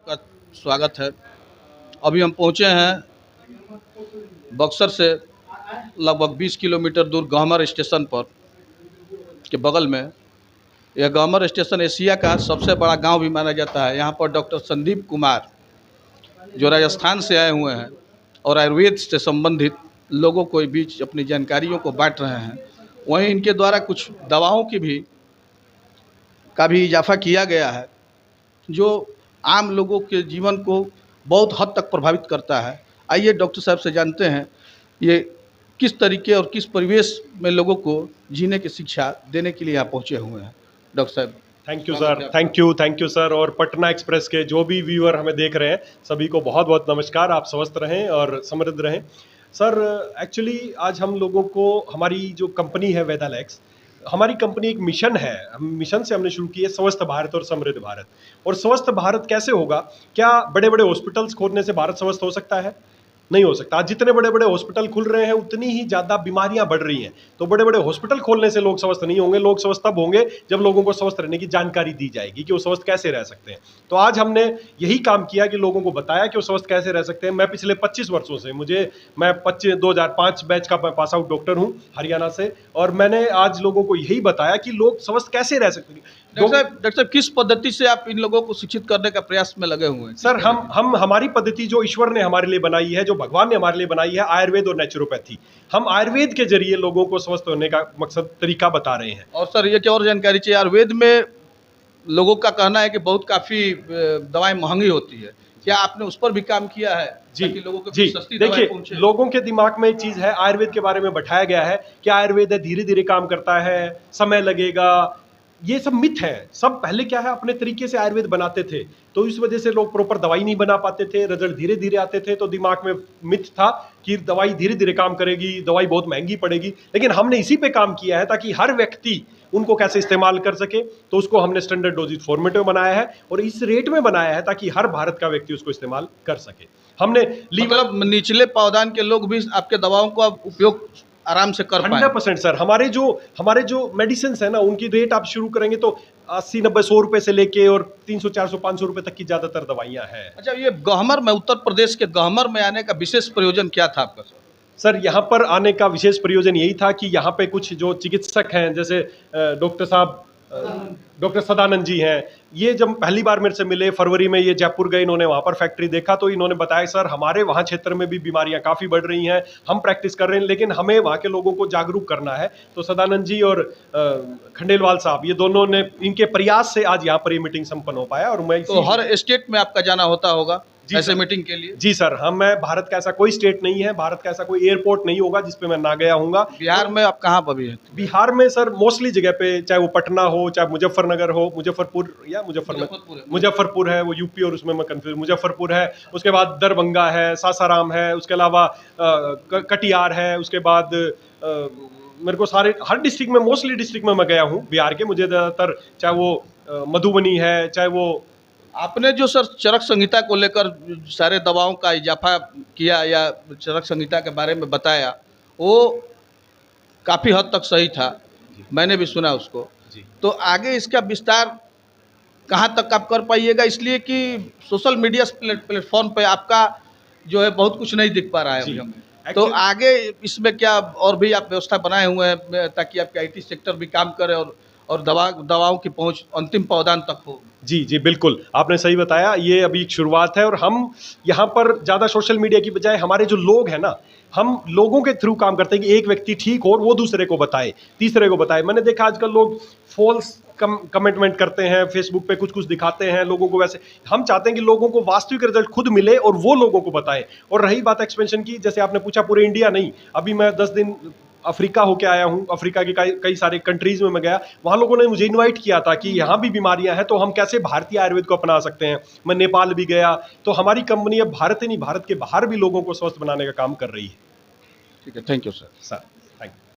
का स्वागत है। अभी हम पहुंचे हैं बक्सर से लगभग 20 किलोमीटर दूर गहमर स्टेशन पर के बगल में। यह गहमर स्टेशन एशिया का सबसे बड़ा गांव भी माना जाता है। यहाँ पर डॉक्टर संदीप कुमार जो राजस्थान से आए हुए हैं और आयुर्वेद से संबंधित लोगों के बीच अपनी जानकारियों को बांट रहे हैं। वहीं इनके द्वारा कुछ दवाओं की भी इजाफा किया गया है जो आम लोगों के जीवन को बहुत हद तक प्रभावित करता है। आइए डॉक्टर साहब से जानते हैं ये किस तरीके और किस परिवेश में लोगों को जीने की शिक्षा देने के लिए यहाँ पहुँचे हुए हैं। डॉक्टर साहब thank you sir, thank you sir. और पटना एक्सप्रेस के जो भी व्यूअर हमें देख रहे हैं सभी को बहुत बहुत नमस्कार। आप स्वस्थ रहें और समृद्ध रहें। सर एक्चुअली आज हम लोगों को हमारी जो कंपनी है वेदालैक्स, हमारी कंपनी एक मिशन है। हम मिशन से हमने शुरू की है स्वस्थ भारत और समृद्ध भारत। और स्वस्थ भारत कैसे होगा? क्या बड़े बड़े हॉस्पिटल्स खोलने से भारत स्वस्थ हो सकता है? नहीं हो सकता। आज जितने बड़े बड़े हॉस्पिटल खुल रहे हैं उतनी ही ज़्यादा बीमारियां बढ़ रही हैं। तो बड़े बड़े हॉस्पिटल खोलने से लोग स्वस्थ नहीं होंगे। लोग स्वस्थ तब होंगे जब लोगों को स्वस्थ रहने की जानकारी दी जाएगी कि वो स्वस्थ कैसे रह सकते हैं। तो आज हमने यही काम किया कि लोगों को बताया कि वो स्वस्थ कैसे रह सकते हैं। मैं पिछले 25 वर्षों से मैं 2005 बैच का पास आउट डॉक्टर हूँ हरियाणा से, और मैंने आज लोगों को यही बताया कि लोग स्वस्थ कैसे रह सकते हैं। डॉक्टर साहब किस पद्धति से आप इन लोगों को शिक्षित करने का प्रयास में लगे हुए हैं? सर हम हमारी पद्धति जो ईश्वर ने हमारे लिए बनाई है, जो भगवान ने हमारे लिए बनाई है, आयुर्वेद और नेचुरोपैथी। हम आयुर्वेद के जरिए लोगों को स्वस्थ होने का मकसद तरीका बता रहे हैं। और सर ये क्या और जानकारी चाहिए? आयुर्वेद में लोगों का कहना है कि बहुत काफ़ी दवाएं महंगी होती है। क्या आपने उस पर भी काम किया है? जी लोगों को जी, सस्ती दवाएं देखिए पहुंचे। लोगों के दिमाग में एक चीज है, आयुर्वेद के बारे में बैठाया गया है कि आयुर्वेद है, धीरे धीरे काम करता है, समय लगेगा। ये सब मिथ है। सब पहले क्या है, अपने तरीके से आयुर्वेद बनाते थे, तो इस वजह से लोग प्रॉपर दवाई नहीं बना पाते थे, रिजल्ट धीरे धीरे आते थे। तो दिमाग में मिथ था कि दवाई धीरे धीरे काम करेगी, दवाई बहुत महंगी पड़ेगी। लेकिन हमने इसी पे काम किया है ताकि हर व्यक्ति उनको कैसे इस्तेमाल कर सके। तो उसको हमने स्टैंडर्ड डोजेज फॉर्मेट में बनाया है और इस रेट में बनाया है ताकि हर भारत का व्यक्ति उसको इस्तेमाल कर सके। हमने मतलब निचले पावदान के लोग भी आपके दवाओं का उपयोग आराम से कर पाए। 100% सर। हमारे जो मेडिसिन है ना, उनकी रेट आप शुरू करेंगे तो 80 90 100 रुपए से लेके और 300 400 500 रुपए तक की ज्यादातर दवाइयां हैं। अच्छा, ये गहमर में, उत्तर प्रदेश के गहमर में आने का विशेष प्रयोजन क्या था आपका सर? सर यहाँ पर आने का विशेष प्रयोजन यही था कि यहाँ पे कुछ जो चिकित्सक हैं, जैसे डॉक्टर साहब डॉक्टर सदानंद जी हैं, ये जब पहली बार मेरे से मिले फरवरी में, ये जयपुर गए, इन्होंने वहाँ पर फैक्ट्री देखा, तो इन्होंने बताया सर हमारे वहाँ क्षेत्र में भी बीमारियाँ काफ़ी बढ़ रही हैं, हम प्रैक्टिस कर रहे हैं, लेकिन हमें वहाँ के लोगों को जागरूक करना है। तो सदानंद जी और खंडेलवाल साहब, ये दोनों ने, इनके प्रयास से आज यहाँ पर ये मीटिंग संपन्न हो पाया। और मैं तो हर स्टेट में आपका जाना होता होगा ऐसे मीटिंग के लिए? जी सर, मैं भारत का ऐसा कोई स्टेट नहीं है, भारत का ऐसा कोई एयरपोर्ट नहीं होगा जिसपे मैं ना गया हूँगा। बिहार में आप कहाँ पर भी हैं? बिहार में सर मोस्टली जगह पे, चाहे वो पटना हो, चाहे मुजफ्फरनगर हो, मुजफ्फरपुर है, वो यूपी, और उसमें मैं कंफ्यूज, मुजफ्फरपुर है, उसके बाद दरभंगा है, सासाराम है, उसके अलावा कटिहार है, उसके बाद मेरे को हर डिस्ट्रिक्ट में, मोस्टली डिस्ट्रिक्ट में मैं गया हूँ बिहार के। मुझे ज़्यादातर चाहे वो मधुबनी है, चाहे वो आपने जो सर चरक संहिता को लेकर सारे दवाओं का इजाफा किया या चरक संहिता के बारे में बताया, वो काफ़ी हद तक सही था, मैंने भी सुना उसको। तो आगे इसका विस्तार कहाँ तक आप कर पाइएगा? इसलिए कि सोशल मीडिया प्लेटफॉर्म पे आपका जो है बहुत कुछ नहीं दिख पा रहा है अभी हमें। तो आगे इसमें क्या और भी आप व्यवस्था बनाए हुए हैं ताकि आपके आईटी सेक्टर भी काम करे और दवाओं की पहुंच अंतिम पावदान तक हो? जी जी, बिल्कुल आपने सही बताया। ये अभी एक शुरुआत है और हम यहाँ पर ज़्यादा सोशल मीडिया की बजाय हमारे जो लोग हैं ना, हम लोगों के थ्रू काम करते हैं कि एक व्यक्ति ठीक हो और वो दूसरे को बताए, तीसरे को बताए। मैंने देखा आजकल लोग फॉल्स कमिटमेंट करते हैं, फेसबुक पे कुछ कुछ दिखाते हैं लोगों को। वैसे हम चाहते हैं कि लोगों को वास्तविक रिजल्ट खुद मिले और वो लोगों को बताए। और रही बात एक्सपेंशन की, जैसे आपने पूछा पूरे इंडिया नहीं, अभी मैं 10 दिन अफ्रीका होके आया हूँ। अफ्रीका के कई सारे कंट्रीज में मैं गया, वहाँ लोगों ने मुझे इनवाइट किया था कि यहाँ भी बीमारियाँ हैं तो हम कैसे भारतीय आयुर्वेद को अपना सकते हैं। मैं नेपाल भी गया। तो हमारी कंपनी अब भारत ही नहीं, भारत के बाहर भी लोगों को स्वस्थ बनाने का काम कर रही है। ठीक है, थैंक यू सर।